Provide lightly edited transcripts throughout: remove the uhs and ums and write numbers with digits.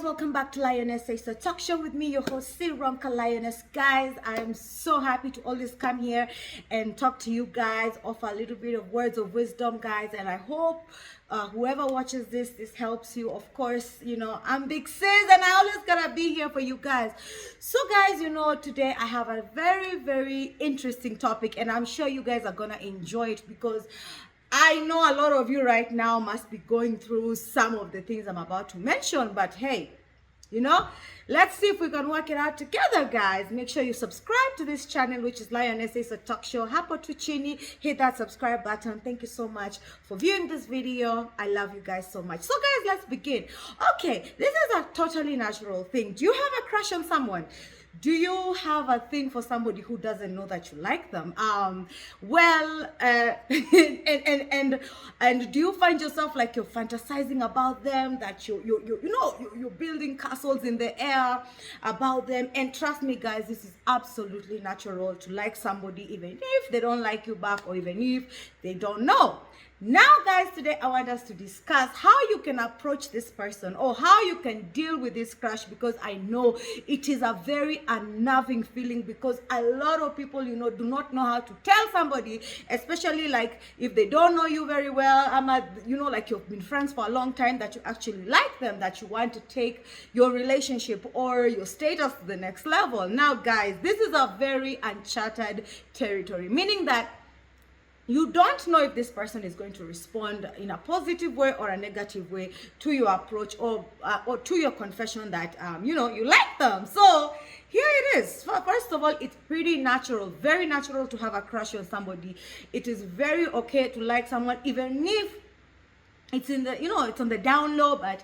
Welcome back to Lioness. It's a talk show with me, your host, Romka Lioness. Guys, I am so happy to always come here and talk to you guys, offer a little bit of words of wisdom, guys. And I hope whoever watches this helps you. Of course, you know, I'm Big Sis and I always gotta be here for you guys. So guys, you know, today I have a very interesting topic and I'm sure you guys are gonna enjoy it because I know a lot of you right now must be going through some of the things I'm about to mention, but hey, you know, let's see if we can work it out together, guys. Make sure you subscribe to this channel, which is Lioness. It's a talk show. Hapo tu chini, hit that subscribe button. Thank you so much for viewing this video. I love you guys so much. So guys, let's begin. Okay, this is a totally natural thing. Do you have a crush on someone? Do you have a thing for somebody who doesn't know that you like them? And do you find yourself like you're fantasizing about them, that you're building castles in the air about them? And trust me, guys, this is absolutely natural to like somebody even if they don't like you back or even if they don't know. Now guys, today I want us to discuss how you can approach this person or how you can deal with this crush, because I know it is a very unnerving feeling because a lot of people, you know, do not know how to tell somebody, especially like if they don't know you very well, like you've been friends for a long time, that you actually like them, that you want to take your relationship or your status to the next level. Now guys, this is a very uncharted territory, meaning that you don't know if this person is going to respond in a positive way or a negative way to your approach or to your confession that you like them. So here it is. First of all, it's pretty natural, very natural to have a crush on somebody. It is very okay to like someone even if it's in the it's on the down low, but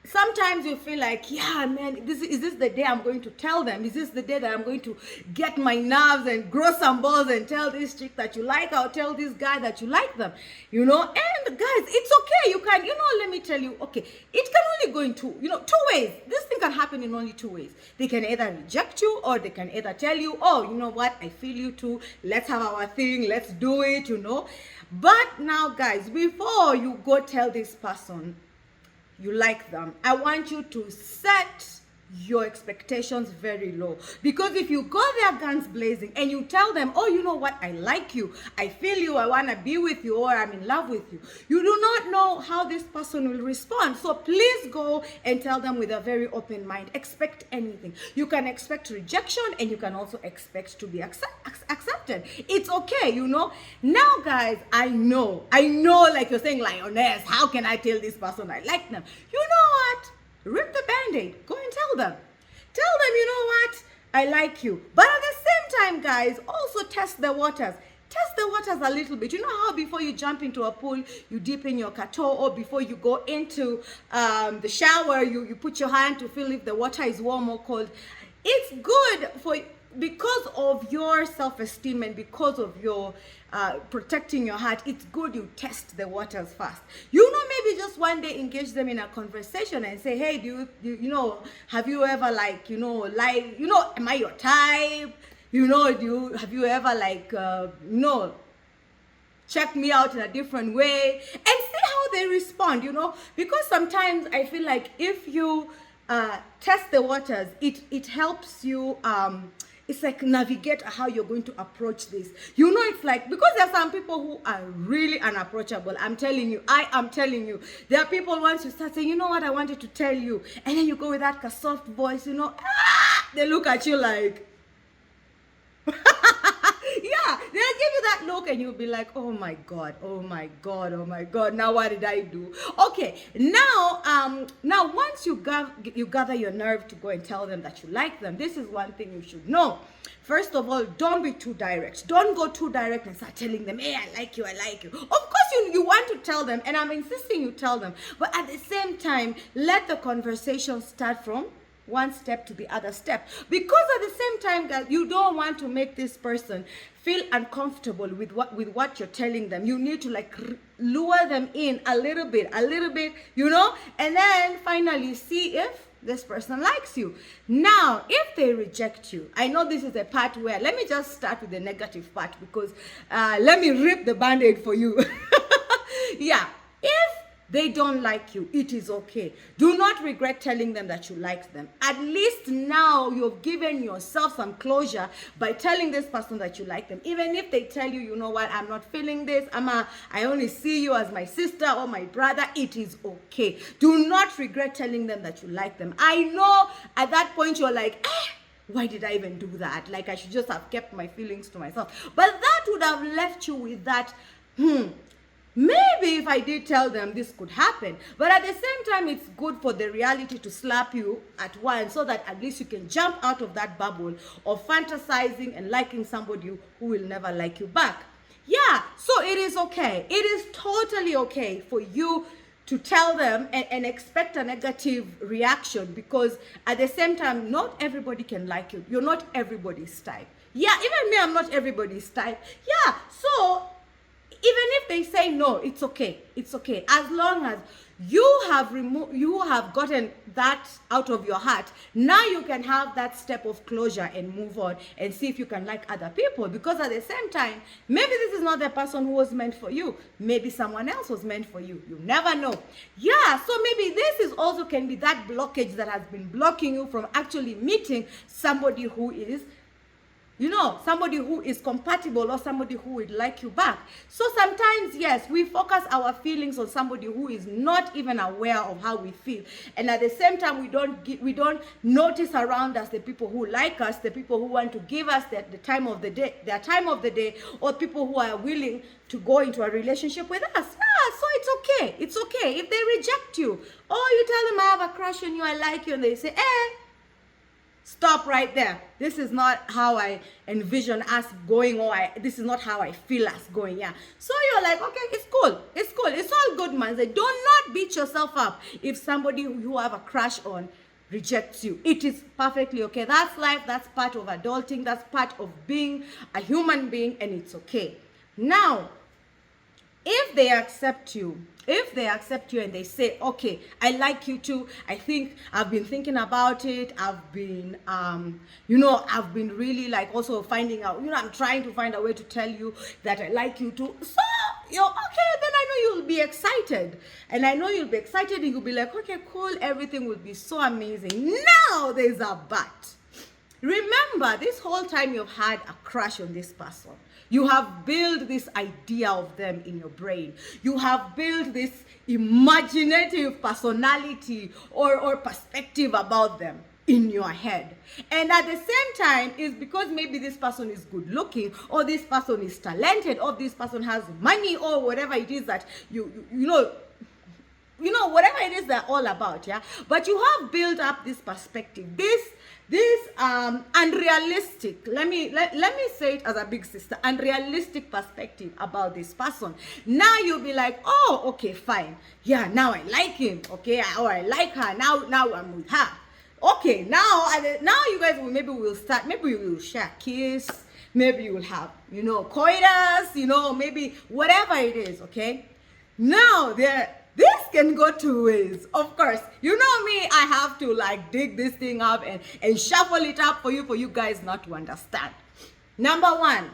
sometimes you feel like, yeah, man, is this the day I'm going to tell them? Is this the day that I'm going to get my nerves and grow some balls and tell this chick that you like, or tell this guy that you like them, And guys, it's okay. You can, let me tell you, okay, it can only go in two ways. This thing can happen in only two ways. They can either reject you or they can either tell you, oh, you know what, I feel you too. Let's have our thing. Let's do it, But now, guys, before you go tell this person you like them, I want you to set your expectations very low, because if you go there guns blazing and you tell them, oh, you know what, I like you, I feel you, I want to be with you, or I'm in love with you, you do not know how this person will respond. So please go and tell them with a very open mind. Expect anything. You can expect rejection and you can also expect to be accepted. It's okay, Now guys, I know like you're saying, Lioness, how can I tell this person I like them? You know what? Rip the band-aid. Go and tell them. Tell them, you know what? I like you. But at the same time, guys, also test the waters. Test the waters a little bit. You know how before you jump into a pool, you dip in your kato, or before you go into the shower, you put your hand to feel if the water is warm or cold. It's good because of your self-esteem and because of your protecting your heart. It's good you test the waters first. Maybe just one day engage them in a conversation and say, hey, do you have you ever am I your type? Have you ever check me out in a different way, and see how they respond, because sometimes I feel like if you test the waters, it helps you it's like navigate how you're going to approach this. It's like, because there are some people who are really unapproachable. I am telling you, there are people, once you start saying, you know what, I wanted to tell you, and then you go with that soft voice, they look at you like yeah, they'll give you that look and you'll be like, oh my god, now what did I do? Okay, now once you gather your nerve to go and tell them that you like them, this is one thing you should know. First of all, don't be too direct. Don't go too direct and start telling them, hey, I like you. Of course you want to tell them, and I'm insisting you tell them, but at the same time, let the conversation start from one step to the other step. Because at the same time, guys, you don't want to make this person feel uncomfortable with what you're telling them. You need to like lure them in a little bit, you know, and then finally see if this person likes you. Now, if they reject you, I know this is a part where, let me just start with the negative part, because let me rip the band-aid for you. Yeah, if they don't like you, it is okay. Do not regret telling them that you like them. At least now you've given yourself some closure by telling this person that you like them. Even if they tell you, you know what, I'm not feeling this, I only see you as my sister or my brother, it is okay. Do not regret telling them that you like them. I know at that point you're like, why did I even do that? Like, I should just have kept my feelings to myself. But that would have left you with that, maybe if I did tell them, this could happen. But at the same time, it's good for the reality to slap you at once, so that at least you can jump out of that bubble of fantasizing and liking somebody who will never like you back. Yeah, so it is okay. It is totally okay for you to tell them and expect a negative reaction, because at the same time, not everybody can like you. You're not everybody's type. Yeah, even me, I'm not everybody's type. Yeah, so even if they say no, it's okay. It's okay. As long as you have gotten that out of your heart, now you can have that step of closure and move on and see if you can like other people. Because at the same time, maybe this is not the person who was meant for you. Maybe someone else was meant for you. You never know. Yeah, so maybe this is also can be that blockage that has been blocking you from actually meeting somebody who is, you know, somebody who is compatible or somebody who would like you back. So sometimes, yes, we focus our feelings on somebody who is not even aware of how we feel. And at the same time, we don't notice around us the people who like us, the people who want to give us their time of the day, or people who are willing to go into a relationship with us. Yeah, so it's okay. It's okay. If they reject you, or you tell them, I have a crush on you, I like you, and they say, stop right there. This is not how I envision us going, or this is not how I feel us going. Yeah. So you're like, okay, it's cool. It's cool. It's all good, man. Say, do not beat yourself up if somebody who you have a crush on rejects you. It is perfectly okay. That's life. That's part of adulting. That's part of being a human being, and it's okay. Now, if they accept you and they say, okay, I like you too, I think I've been thinking about it, I've been I've been really like also finding out, I'm trying to find a way to tell you that I like you too. So you're okay, then I know you'll be excited. And I know you'll be excited and you'll be like, okay, cool, everything will be so amazing. Now there's a but. Remember, this whole time you've had a crush on this person. You have built this idea of them in your brain. You have built this imaginative personality or perspective about them in your head. And at the same time, it's because maybe this person is good looking, or this person is talented, or this person has money, or whatever it is that whatever it is they're all about, yeah. But you have built up this perspective, this unrealistic, let me say it as a big sister, unrealistic perspective about this person. Now you'll be like, oh, okay, fine, yeah, now I like him, okay, or I like her, now I'm with her. Okay, now you guys maybe we will share a kiss, maybe you will have, coitus, maybe whatever it is, okay. Now this can go two ways. Of course, you know me, I have to like dig this thing up and shuffle it up for you guys not to understand. Number one,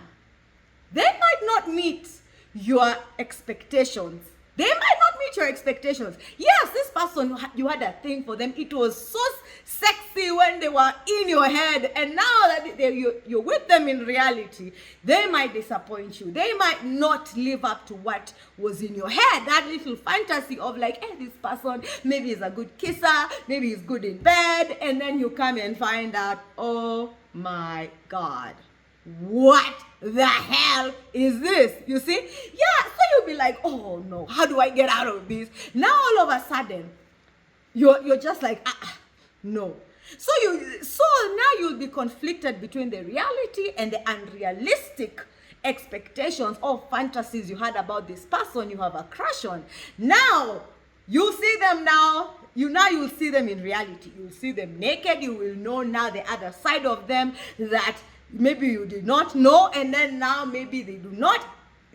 they might not meet your expectations. They might not meet your expectations. Yes, this person, you had a thing for them. It was so sexy when they were in your head. And now that you're with them in reality, they might disappoint you. They might not live up to what was in your head. That little fantasy of like, hey, this person maybe is a good kisser, maybe he's good in bed. And then you come and find out, oh my God, what the hell is this? You see? Yeah, so you'll be like, oh no, how do I get out of this? Now all of a sudden, you're just like, no. So now you'll be conflicted between the reality and the unrealistic expectations or fantasies you had about this person you have a crush on. Now, you see them now, you will see them in reality. You will see them naked. You will know now the other side of them that maybe you did not know, and then now maybe they do not.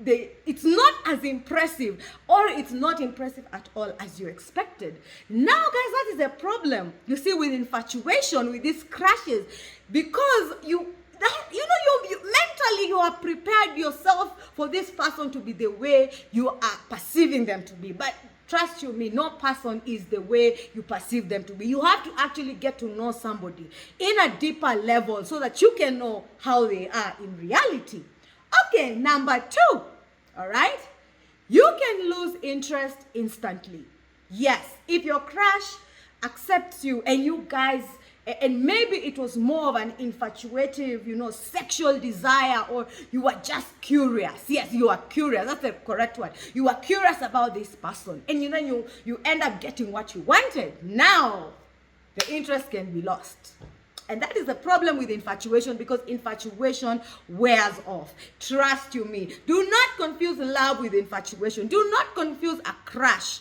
It's not as impressive, or it's not impressive at all as you expected. Now, guys, that is a problem. You see, with infatuation, with these crashes, because you mentally you are prepared yourself for this person to be the way you are perceiving them to be, but trust you me, no person is the way you perceive them to be. You have to actually get to know somebody in a deeper level so that you can know how they are in reality. Okay, number 2, all right? You can lose interest instantly. Yes, if your crush accepts you and you guys, and maybe it was more of an infatuative, sexual desire, or you were just curious. Yes, you are curious. That's the correct word. You are curious about this person. And you end up getting what you wanted. Now, the interest can be lost. And that is the problem with infatuation, because infatuation wears off. Trust you me. Do not confuse love with infatuation. Do not confuse a crush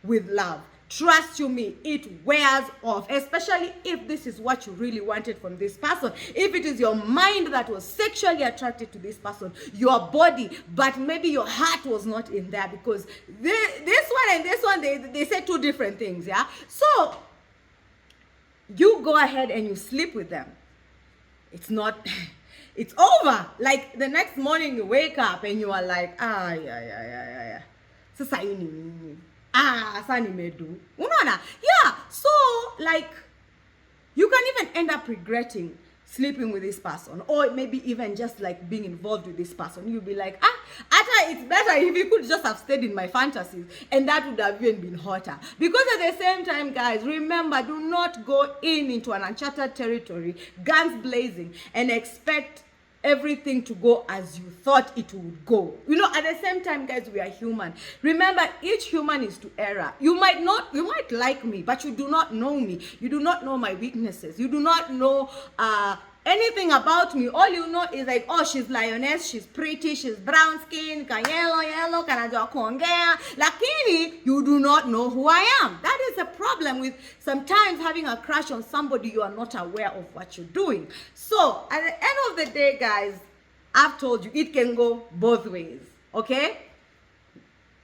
with love. Trust you me, it wears off, especially if this is what you really wanted from this person. If it is your mind that was sexually attracted to this person, your body, but maybe your heart was not in there, because this one and this one, they say 2 different things, yeah? So, you go ahead and you sleep with them. It's it's over. Like the next morning you wake up and you are like, yeah. Sasa hii ni nini? Sasa nimedu. Unaona? Yeah. So like you can even end up regretting sleeping with this person, or maybe even just like being involved with this person. You'll be like, it's better if you could just have stayed in my fantasies, and that would have even been hotter. Because at the same time, guys, remember, do not go into an uncharted territory, guns blazing, and expect everything to go as you thought it would go. At the same time, guys, we are human. Remember, each human is to error. You might like me, but you do not know me. You do not know my weaknesses. You do not know anything about me. All you know is like, oh, she's Lioness, she's pretty, she's brown skin, yellow, kanajua kuongea. Lakini, you do not know who I am. That is the problem with sometimes having a crush on somebody. You are not aware of what you're doing. So, at the end of the day, guys, I've told you, it can go both ways, okay?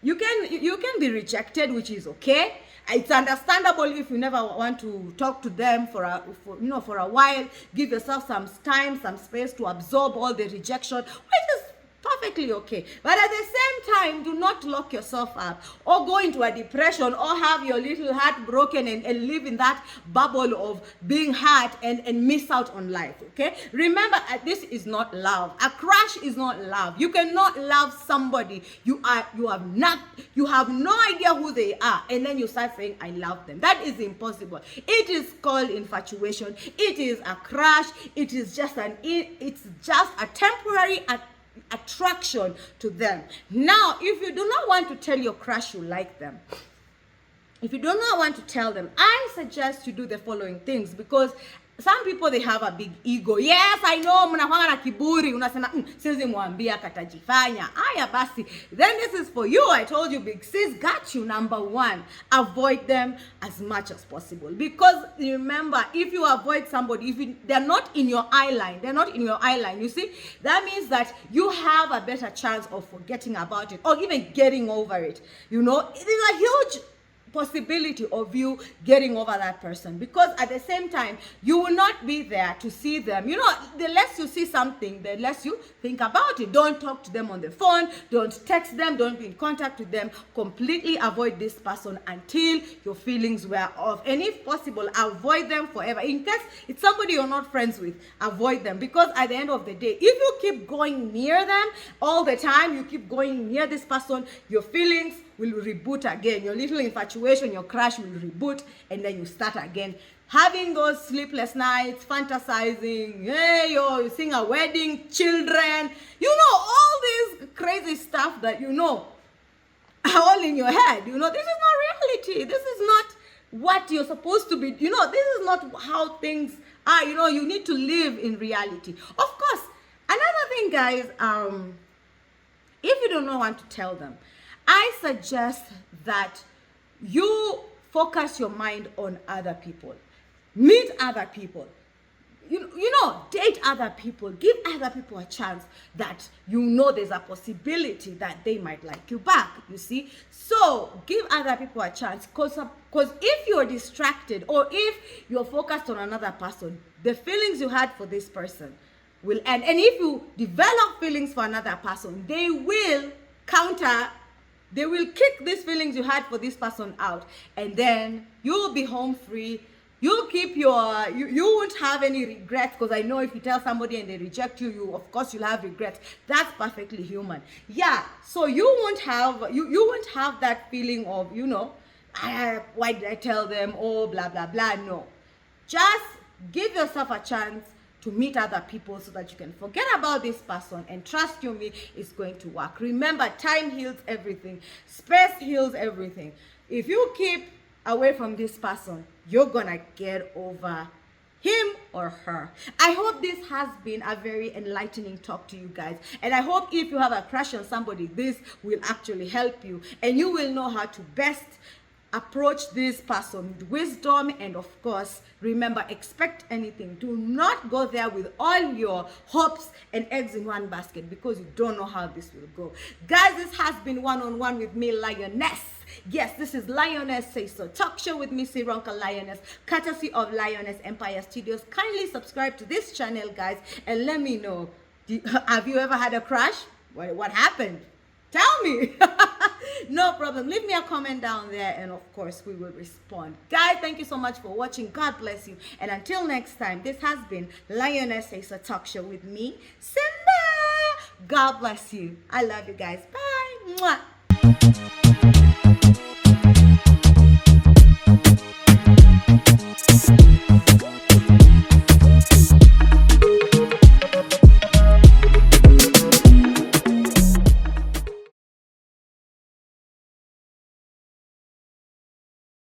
You can be rejected, which is okay. It's understandable if you never want to talk to them for a while. Give yourself some time, some space to absorb all the rejection, which is perfectly okay. But at the same time, do not lock yourself up or go into a depression or have your little heart broken and live in that bubble of being hurt and miss out on life, okay? Remember, this is not love. A crush is not love. You cannot love somebody. You have no idea who they are, and then you start saying, I love them. That is impossible. It is called infatuation. It is a crush. It's just a temporary attraction to them. Now, if you do not want to tell your crush you like them, if you do not want to tell them, I suggest you do the following things, because some people, they have a big ego. Yes, I know, mnakuanga na kiburi, unasema siwezi mwambia katajifanya. Aya basi. Then this is for you. I told you, big sis got you. Number 1, avoid them as much as possible. Because remember, if you avoid somebody, they're not in your eye line, you see, that means that you have a better chance of forgetting about it or even getting over it. It is a huge possibility of you getting over that person, because at the same time you will not be there to see them. The less you see something, the less you think about it. Don't talk to them on the phone, don't text them, don't be in contact with them. Completely avoid this person until your feelings wear off, and if possible, avoid them forever. In case it's somebody you're not friends with, avoid them, because at the end of the day, if you keep going near them all the time, you keep going near this person, your feelings will reboot again. Your little infatuation, your crush will reboot, and then you start again having those sleepless nights, fantasizing, hey, you're seeing a wedding, children, all this crazy stuff that all in your head. This is not reality. This is not what you're supposed to be. This is not how things are. You need to live in reality. Of course, another thing, guys, if you do not want to tell them, I suggest that you focus your mind on other people. Meet other people. Date other people, give other people a chance that there's a possibility that they might like you back, you see. So give other people a chance, because if you're distracted or if you're focused on another person, the feelings you had for this person will end. And if you develop feelings for another person, they will kick these feelings you had for this person out, and then you'll be home free. You'll keep you won't have any regrets, because I know if you tell somebody and they reject you, of course you'll have regrets. That's perfectly human. Yeah, so you won't have that feeling of, why did I tell them? Oh, blah, blah, blah. No. Just give yourself a chance to meet other people so that you can forget about this person, and trust you me, it's going to work. Remember, time heals everything. Space heals everything. If you keep away from this person, you're gonna get over him or her. I hope this has been a very enlightening talk to you guys, and I hope if you have a crush on somebody, this will actually help you, and you will know how to best approach this person with wisdom. And of course, remember, expect anything. Do not go there with all your hopes and eggs in one basket, because you don't know how this will go. Guys, this has been one-on-one with me, Lioness. Yes, this is Lioness Say So Talk Show with me, Sironka Lioness, courtesy of Lioness Empire Studios. Kindly subscribe to this channel, guys, and let me know, have you ever had a crush? What happened? Tell me. No problem. Leave me a comment down there, and of course we will respond. Guys, thank you so much for watching. God bless you, and until next time, this has been Lioness Say So Talk Show with me, Simba. God bless you. I love you guys. Bye. Mwah.